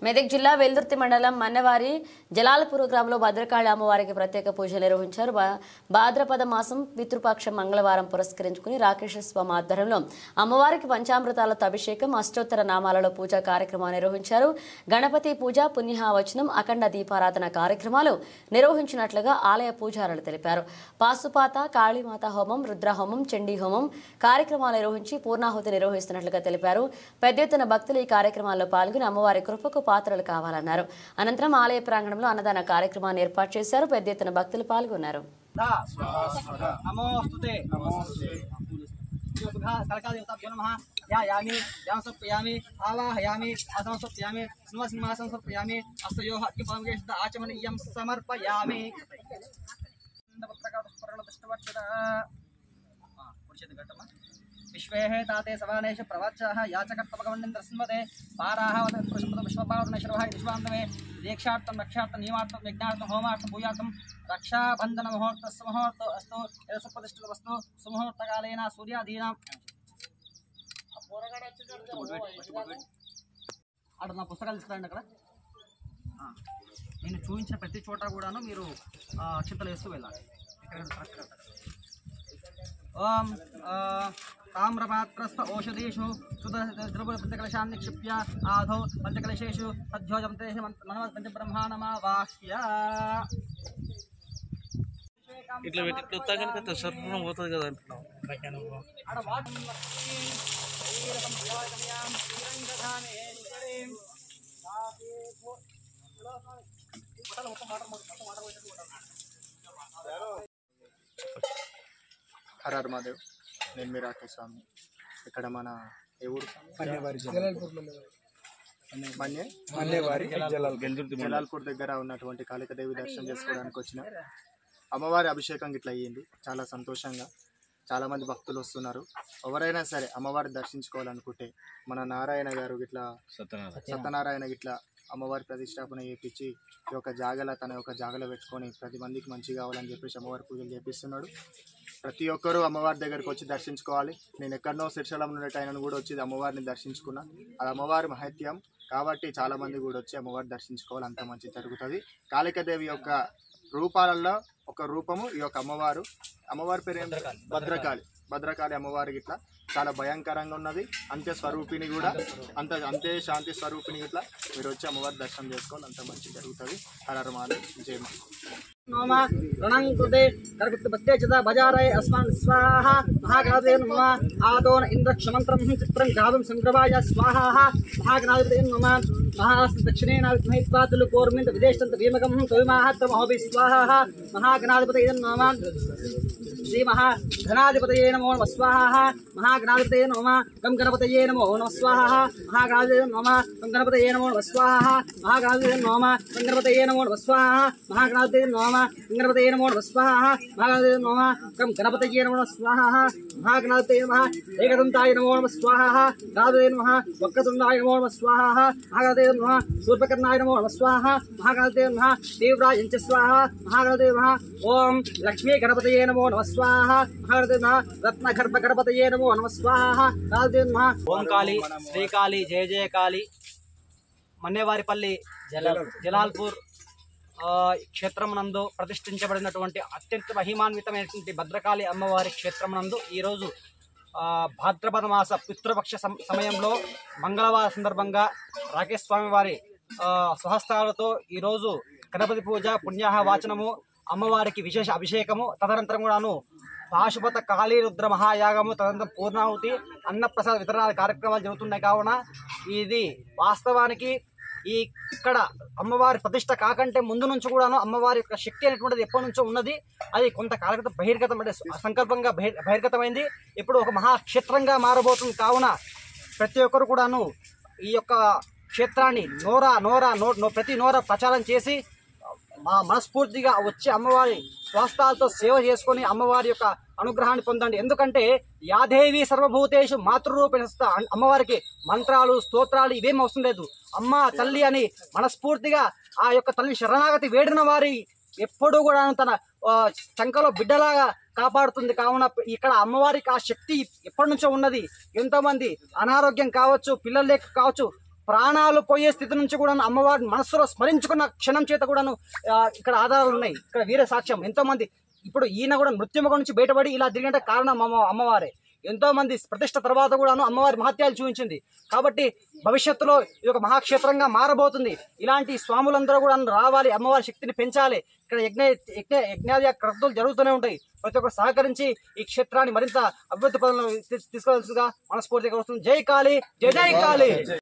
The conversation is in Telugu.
మెదక్ జిల్లా వెల్దుర్తి మండలం మన్నవారి జలాలపూర్ గ్రామంలో భద్రకాళి అమ్మవారికి ప్రత్యేక పూజలు నిర్వహించారు. భాద్రపద మాసం పితృపక్షం మంగళవారం పురస్కరించుకుని రాకేశ్వర స్వామి ఆధ్వర్యంలో అమ్మవారికి పంచామృతాలతో అభిషేకం, అష్టోత్తర నామాలలో పూజా కార్యక్రమాలు నిర్వహించారు. గణపతి పూజ, పుణ్యహావచనం, అఖండ దీపారాధన కార్యక్రమాలు నిర్వహించినట్లుగా ఆలయ పూజారులు తెలిపారు. పాసుపాత, కాళీమాత హోమం, రుద్రహోమం, చండీ హోమం కార్యక్రమాలు నిర్వహించి పూర్ణాహుతి నిర్వహిస్తున్నట్లుగా తెలిపారు. పెద్ద ఎత్తున భక్తులు ఈ కార్యక్రమాల్లో పాల్గొని అమ్మవారి కృపకు పాత్రలు కావాలన్నారు. అనంతరం ఆలయ ప్రాంగణంలో అన్నదాన కార్యక్రమాన్ని ఏర్పాటు చేశారు. పెద్ద ఎత్తున భక్తులు పాల్గొన్నారు. विश्वेः ताते सवानेश प्रवाच्यः याचकर्तमगमण्डं दर्शन्वते पाराः विश्वपावनशर्वः विश्वान्तमे दीक्षार्थं रक्षार्थं नियमार्थं यज्ञार्थं होमार्थं भूयार्थं रक्षाबन्धनमुहूर्तस्य मुहूर्तो अस्तु यदसुप्रतिष्ठितमस्तु सुमुहूर्तकालेन सूर्यादीनां అక్కడ నా పుస్తకాలు తీసుకురండి. అక్కడ నేను చూపించిన ప్రతి చోట కూడాను మీరు చింతలు వేస్తూ వెళ్ళాలి. ఓం ताम्रपात्रस्थ औषधीषु द्रवप्रतिकलशान् निक्षिप्य आधौ पंचकलशेषु सद्योजं ते पंचब्रह्माणमावाह्य ఇట్లా పెట్టి ఇట్లా ఉత్తాగానికి సర్పం పోతుంది కదా అంటున్నాం. హర మాదేవ్, నేను మీ రాకేష్ స్వామి. ఇక్కడ మన ఏ ఊరు? జలాల్పూర్ దగ్గర ఉన్నటువంటి కాళికాదేవి దర్శనం చేసుకోవడానికి వచ్చిన అమ్మవారి అభిషేకం ఇట్లా అయ్యింది. చాలా సంతోషంగా చాలామంది భక్తులు వస్తున్నారు. ఎవరైనా సరే అమ్మవారిని దర్శించుకోవాలనుకుంటే మన నారాయణ గారు ఇట్లా సత్యనారాయణ ఇట్లా అమ్మవారి ప్రతిష్టాపన చేయించి ఈ యొక్క జాగల తన యొక్క జాగలో పెట్టుకొని 10 మందికి మంచి కావాలని చెప్పేసి అమ్మవారి పూజలు చేపిస్తున్నాడు. ప్రతి ఒక్కరూ అమ్మవారి దగ్గరికి వచ్చి దర్శించుకోవాలి. నేను ఎక్కడనో శిర్షలం నుండి ఆయనను కూడా వచ్చి అమ్మవారిని దర్శించుకున్నా. అది అమ్మవారి మహత్యం కాబట్టి చాలామంది కూడా వచ్చి అమ్మవారిని దర్శించుకోవాలి. అంత మంచి జరుగుతుంది. కాళికాదేవి యొక్క రూపాలలో ఒక రూపము ఈ యొక్క అమ్మవారి పేరు ఏం? భద్రకాళి అమ్మవారికి ఇట్లా చాలా భయంకరంగా ఉన్నది. అంతే స్వరూపిణి కూడా అంతే శాంతి స్వరూపిణి ఇట్లా మీరు వచ్చి అమ్మవారి దర్శనం చేసుకోవాలి. అంత మంచి జరుగుతుంది. హరహరమాలు జయమ नोमा रणं कृते करकुत्तपत्ते च बजारे अस्मान् स्वाहा महागणाधिपते नमः आदोन इन्द्रक्षमन्त्रं चित्रं गावं संग्रवाय स्वाहा महागणाधिपते नमः महास्ति दक्षिणेन विद्महे तुलुकोर्मिन्द विदेशन्त भीमकं तविमाहत्रमहोभि स्वाहा महागणाधिपते नमः श्री महागणाधिपतये नमो नमः स्वाहा महागणाधिपतये नमः गं गणपतये नमो नमः स्वाहा महागणाधिपतये नमः गं गणपतये नमो नमः स्वाहा महागणाधिपतये नमः गं गणपतये नमो नमः स्वाहा महागणाधिपतये नमः गणपतये नमो नमः स्वाहा महागणाधिपतये नमः गं गणपतये नमो नमः स्वाहा महागणाधिपतये नमः एकदन्ताय नमो नमः स्वाहा गणाधिपतये नमः वक्रतुण्डाय नमो नमः स्वाहा महागणाधिपतये नमः शूर्पकर्णाय नमो नमः स्वाहा महागणाधिपतये नमः देवराय च स्वाहा महागणाधिपतये नमः ओम लक्ष्मी गणपतये नमो नमः स्वाहा महागणाधिपतये नमः रत्नगर्भ गणपतये नमो नमः स्वाहा गणाधिपतये नमः ओम काली श्री काली जय जय काली మన్నేవారిపల్లి జలాల్పూర్ క్షేత్రమునందు ప్రతిష్ఠించబడినటువంటి అత్యంత మహిమాన్వితమైనటువంటి భద్రకాళి అమ్మవారి క్షేత్రమునందు ఈరోజు భాద్రపద మాస పితృపక్ష సమయంలో మంగళవారం సందర్భంగా రాకేష్ స్వామి వారి స్వహస్తాలతో ఈరోజు గణపతి పూజ, పుణ్యాహ వాచనము, అమ్మవారికి విశేష అభిషేకము, తదనంతరం కూడాను పాశుపత కాళీ రుద్ర మహాయాగము, తదనంతరం పూర్ణాహుతి, అన్నప్రసాద వితరణ కార్యక్రమాలు జరుగుతున్నాయి. కావున ఇది వాస్తవానికి ఇక్కడ అమ్మవారి ప్రతిష్ట కాకంటే ముందు నుంచి కూడాను అమ్మవారి యొక్క శక్తి అనేటువంటిది ఎప్పటి నుంచో ఉన్నది. అది కొంతకాల క్రితం బహిర్గతం అంటే సంకల్పంగా బహిర్గతమైంది. ఇప్పుడు ఒక మహాక్షేత్రంగా మారబోతుంది. కావున ప్రతి ఒక్కరు కూడాను ఈ యొక్క క్షేత్రాన్ని ప్రతి నోర ప్రచారం చేసి మనస్ఫూర్తిగా వచ్చి అమ్మవారి స్వాస్థాలతో సేవ చేసుకొని అమ్మవారి యొక్క అనుగ్రహాన్ని పొందండి. ఎందుకంటే యాదేవి సర్వభూతేషు మాతృరూపేణ అమ్మవారికి మంత్రాలు, స్తోత్రాలు ఇవేం అవసరం లేదు. అమ్మ తల్లి అని మనస్ఫూర్తిగా ఆ యొక్క తల్లి శరణాగతి వేడిన వారి ఎప్పుడూ కూడా తన చంకలో బిడ్డలాగా కాపాడుతుంది. కావున ఇక్కడ అమ్మవారికి ఆ శక్తి ఎప్పటి నుంచో ఉన్నది. ఎంతో మంది అనారోగ్యం కావచ్చు, పిల్లలు లేక కావచ్చు, ప్రాణాలు పోయే స్థితి నుంచి కూడా అమ్మవారిని మనస్సులో స్మరించుకున్న క్షణం చేత కూడాను ఇక్కడ ఆధారాలు ఉన్నాయి. ఇక్కడ వీర సాక్ష్యం ఎంతో మంది ఇప్పుడు ఈయన కూడా మృత్యుముఖం నుంచి బయటపడి ఇలా తిరిగిన కారణం అమ్మవారే. ఎంతో మంది ప్రతిష్ట తర్వాత కూడాను అమ్మవారి మహత్యాలు చూపించింది. కాబట్టి భవిష్యత్తులో ఇది ఒక మహాక్షేత్రంగా మారబోతుంది. ఇలాంటి స్వాములందరూ కూడా రావాలి, అమ్మవారి శక్తిని పెంచాలి. ఇక్కడ యజ్ఞాది క్రతువులు జరుగుతూనే ఉంటాయి. ప్రతి ఒక్కరు సహకరించి ఈ క్షేత్రాన్ని మరింత అభివృద్ధి పదంలో తీసుకోవాల్సిందిగా మనస్ఫూర్తిగా వస్తుంది. జై కాళీ, జై జై కాళీ.